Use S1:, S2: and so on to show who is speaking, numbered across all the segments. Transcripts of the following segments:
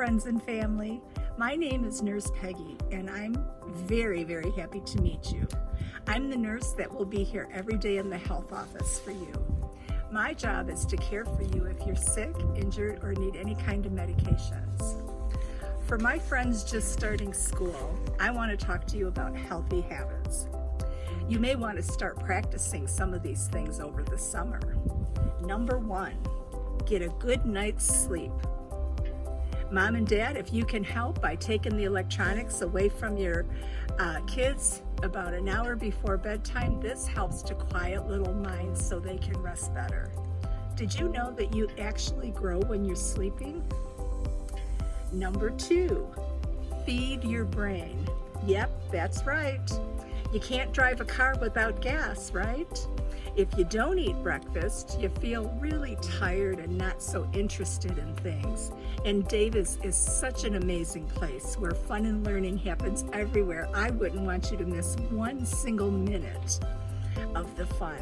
S1: friends and family. My name is Nurse Peggy, and I'm very, very happy to meet you. I'm the nurse that will be here every day in the health office for you. My job is to care for you if you're sick, injured, or need any kind of medications. For my friends just starting school, I want to talk to you about healthy habits. You may want to start practicing some of these things over the summer. Number 1, get a good night's sleep. Mom and Dad, if you can help by taking the electronics away from your kids about an hour before bedtime, this helps to quiet little minds so they can rest better. Did you know that you actually grow when you're sleeping? Number 2, feed your brain. Yep, that's right. You can't drive a car without gas, right? If you don't eat breakfast, you feel really tired and not so interested in things. And Davis is such an amazing place where fun and learning happens everywhere. I wouldn't want you to miss one single minute of the fun.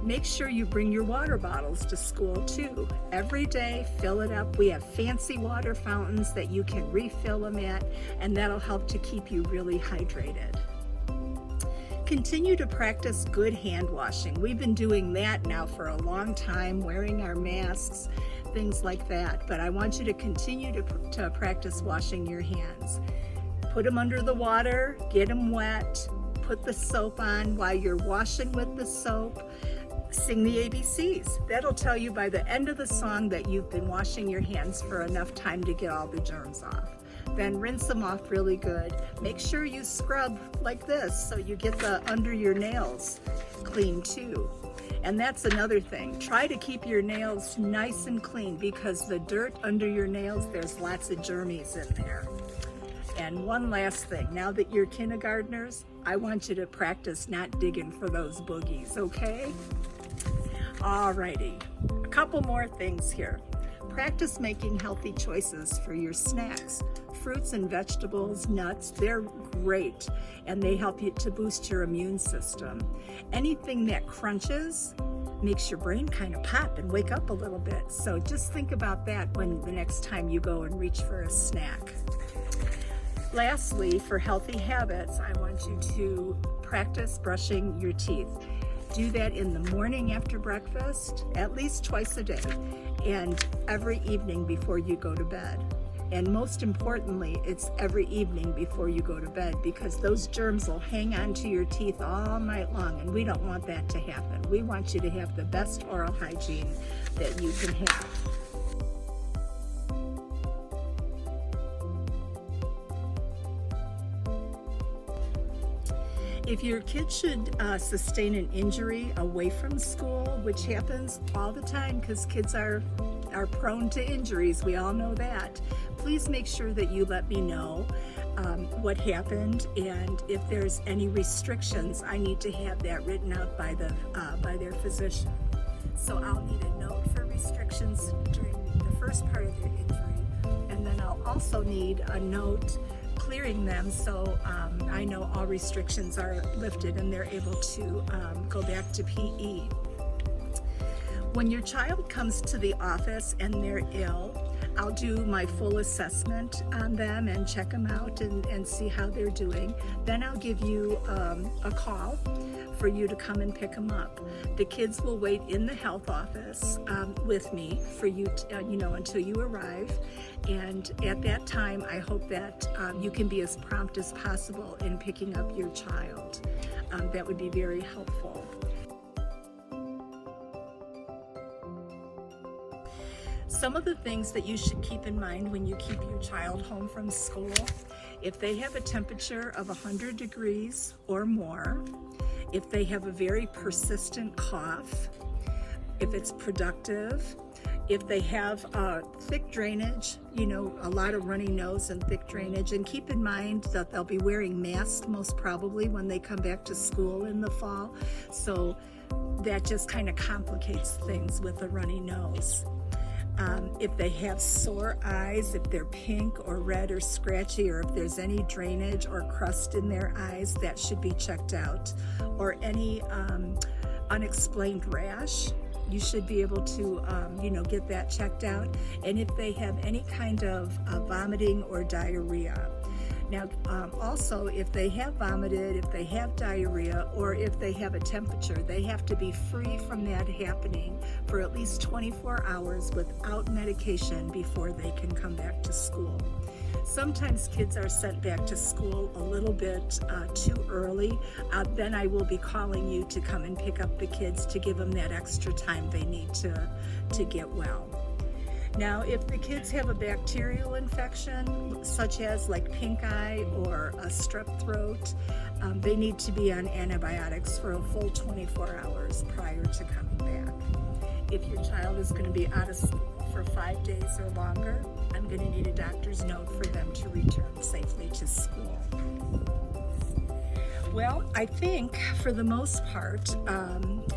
S1: Make sure you bring your water bottles to school too. Every day, fill it up. We have fancy water fountains that you can refill them at, and that'll help to keep you really hydrated. Continue to practice good hand washing. We've been doing that now for a long time, wearing our masks, things like that. But I want you to continue to practice washing your hands. Put them under the water, get them wet, put the soap on while you're washing with the soap. Sing the ABCs. That'll tell you by the end of the song that you've been washing your hands for enough time to get all the germs off. Then rinse them off really good. Make sure you scrub like this so you get the under your nails clean too. And that's another thing. Try to keep your nails nice and clean because the dirt under your nails, there's lots of germies in there. And one last thing, now that you're kindergartners, I want you to practice not digging for those boogies, okay? Alrighty, a couple more things here. Practice making healthy choices for your snacks. Fruits and vegetables, nuts, they're great and they help you to boost your immune system. Anything that crunches makes your brain kind of pop and wake up a little bit. So just think about that when the next time you go and reach for a snack. Lastly, for healthy habits, I want you to practice brushing your teeth. Do that in the morning after breakfast, at least twice a day, and every evening before you go to bed. And most importantly, it's every evening before you go to bed because those germs will hang on to your teeth all night long, and we don't want that to happen. We want you to have the best oral hygiene that you can have. If your kid should sustain an injury away from school, which happens all the time because kids are prone to injuries, we all know that, please make sure that you let me know what happened, and if there's any restrictions, I need to have that written out by their physician. So I'll need a note for restrictions during the first part of their injury, and then I'll also need a note clearing them so I know all restrictions are lifted and they're able to go back to PE. When your child comes to the office and they're ill, I'll do my full assessment on them and check them out and see how they're doing. Then I'll give you a call for you to come and pick them up. The kids will wait in the health office with me for you to, until you arrive. And at that time, I hope that you can be as prompt as possible in picking up your child. That would be very helpful. Some of the things that you should keep in mind when you keep your child home from school, if they have a temperature of 100 degrees or more, if they have a very persistent cough, if it's productive, if they have thick drainage, a lot of runny nose and thick drainage, and keep in mind that they'll be wearing masks most probably when they come back to school in the fall. So that just kind of complicates things with a runny nose. If they have sore eyes, if they're pink or red or scratchy, or if there's any drainage or crust in their eyes, that should be checked out. Or any unexplained rash, you should be able to, get that checked out. And if they have any kind of vomiting or diarrhea. Now, also, if they have vomited, if they have diarrhea, or if they have a temperature, they have to be free from that happening for at least 24 hours without medication before they can come back to school. Sometimes kids are sent back to school a little bit too early. Then I will be calling you to come and pick up the kids to give them that extra time they need to get well. Now, if the kids have a bacterial infection, such as like pink eye or a strep throat, they need to be on antibiotics for a full 24 hours prior to coming back. If your child is going to be out of school for 5 days or longer, I'm going to need a doctor's note for them to return safely to school. Well, I think for the most part,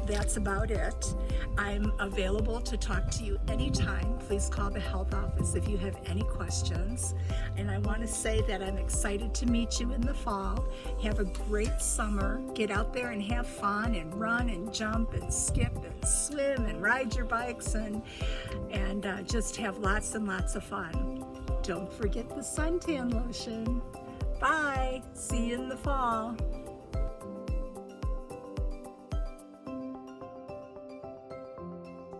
S1: that's about it. I'm available to talk to you anytime. Please call the health office if you have any questions. And I want to say that I'm excited to meet you in the fall. Have a great summer. Get out there and have fun and run and jump and skip and swim and ride your bikes and just have lots and lots of fun. Don't forget the suntan lotion. Bye. See you in the fall.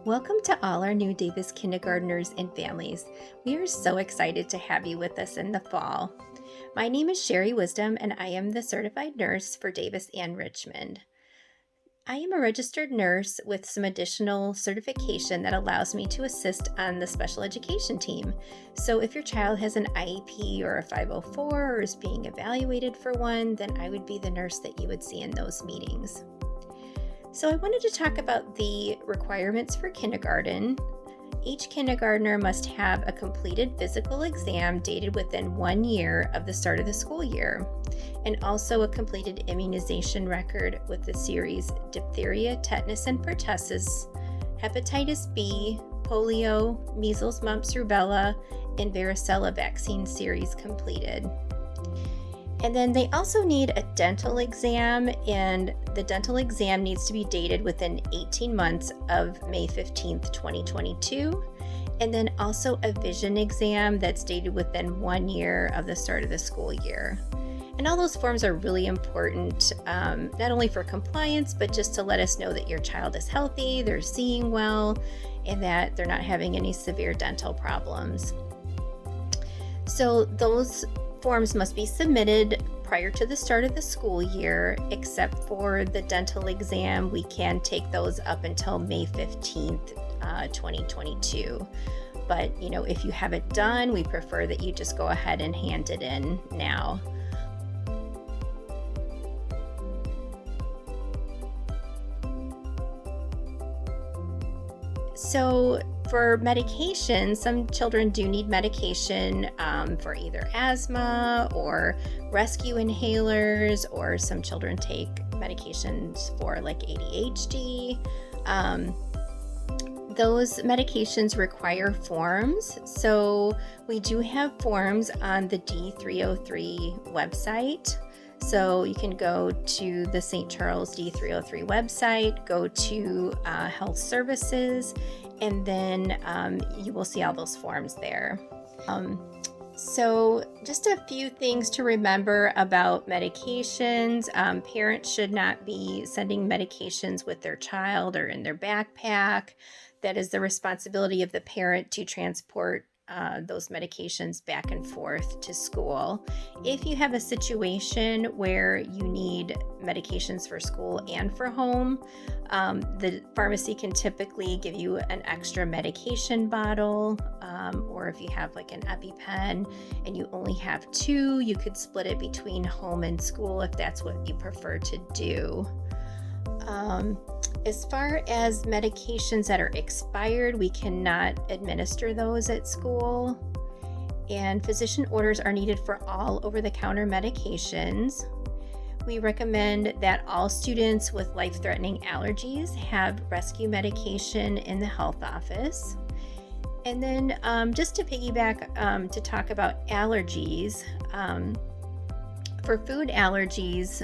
S2: Welcome to all our new Davis kindergartners and families. We are so excited to have you with us in the fall. My name is Sherry Wisdom, and I am the certified nurse for Davis and Richmond. I am a registered nurse with some additional certification that allows me to assist on the special education team. So if your child has an IEP or a 504 or is being evaluated for one, then I would be the nurse that you would see in those meetings. So I wanted to talk about the requirements for kindergarten. Each kindergartner must have a completed physical exam dated within 1 year of the start of the school year, and also a completed immunization record with the series diphtheria, tetanus, and pertussis, hepatitis B, polio, measles, mumps, rubella, and varicella vaccine series completed. And then they also need a dental exam, and the dental exam needs to be dated within 18 months of May 15th, 2022. And then also a vision exam that's dated within 1 year of the start of the school year. And all those forms are really important, not only for compliance, but just to let us know that your child is healthy, they're seeing well, and that they're not having any severe dental problems. So those forms must be submitted prior to the start of the school year, except for the dental exam. We can take those up until May 15th, 2022. But, if you have it done, we prefer that you just go ahead and hand it in now. So for medication, some children do need medication for either asthma or rescue inhalers, or some children take medications for like ADHD. Those medications require forms. So we do have forms on the D303 website. So you can go to the St. Charles D303 website, go to Health Services, and then you will see all those forms there. So just a few things to remember about medications. Parents should not be sending medications with their child or in their backpack. That is the responsibility of the parent to transport those medications back and forth to school. If you have a situation where you need medications for school and for home, the pharmacy can typically give you an extra medication bottle, or if you have like an EpiPen and you only have 2, you could split it between home and school if that's what you prefer to do. As far as medications that are expired, we cannot administer those at school. And physician orders are needed for all over-the-counter medications. We recommend that all students with life-threatening allergies have rescue medication in the health office. And then just to piggyback to talk about allergies, for food allergies,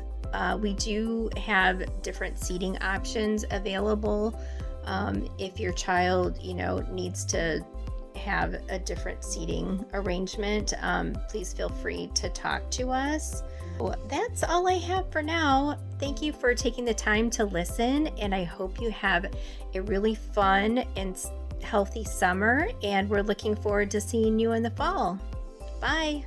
S2: we do have different seating options available If your child, needs to have a different seating arrangement, please feel free to talk to us. Well, that's all I have for now. Thank you for taking the time to listen, and I hope you have a really fun and healthy summer, and we're looking forward to seeing you in the fall. Bye.